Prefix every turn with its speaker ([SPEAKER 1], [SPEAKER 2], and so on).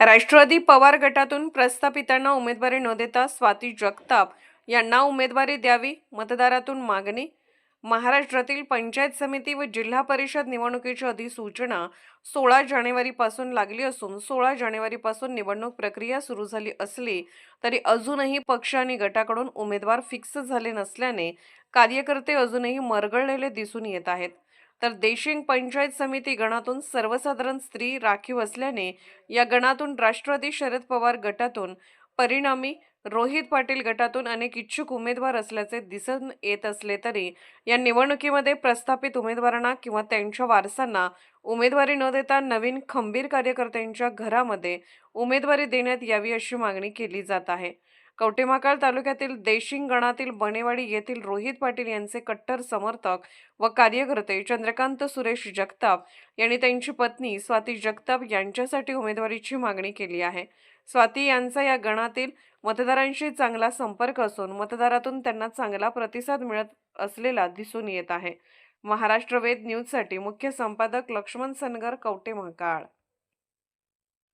[SPEAKER 1] राष्ट्रवादी पवार गटातून प्रस्थापितांना उमेदवारी न देता स्वाती जगताप यांना उमेदवारी द्यावी, मतदारातून मागणी. महाराष्ट्रातील पंचायत समिती व जिल्हा परिषद निवडणुकीची अधिसूचना 16 जानेवारीपासून लागली असून 16 जानेवारीपासून निवडणूक प्रक्रिया सुरू झाली असली तरी अजूनही पक्ष आणि गटाकडून उमेदवार फिक्स झाले नसल्याने कार्यकर्ते अजूनही मरगळलेले दिसून येत आहेत. तर देशिंग पंचायत समिती गणातून सर्वसाधारण स्त्री राखीव असल्याने या गणातून राष्ट्रवादी शरद पवार गटातून, परिणामी रोहित पाटील गटातून अनेक इच्छुक उमेदवार असल्याचे दिसून येत असले तरी या निवडणुकीमध्ये प्रस्थापित उमेदवारांना किंवा त्यांच्या वारसांना उमेदवारी न देता नवीन खंबीर कार्यकर्त्यांच्या घरामध्ये उमेदवारी देण्यात यावी अशी मागणी केली जात आहे. कवठेमहांकाळ तालुक्यातील देशिंग गणातील बनेवाडी येथील रोहित पाटील यांचे कट्टर समर्थक व कार्यकर्ते चंद्रकांत सुरेश जगताप यांनी त्यांची पत्नी स्वाती जगताप यांच्यासाठी उमेदवारीची मागणी केली आहे. स्वाती यांचा या गणातील मतदारांशी चांगला संपर्क असून मतदारातून त्यांना चांगला प्रतिसाद मिळत असलेला दिसून येत आहे. महाराष्ट्र वेद न्यूजसाठी मुख्य संपादक लक्ष्मण सनगर, कवठेमहांकाळ.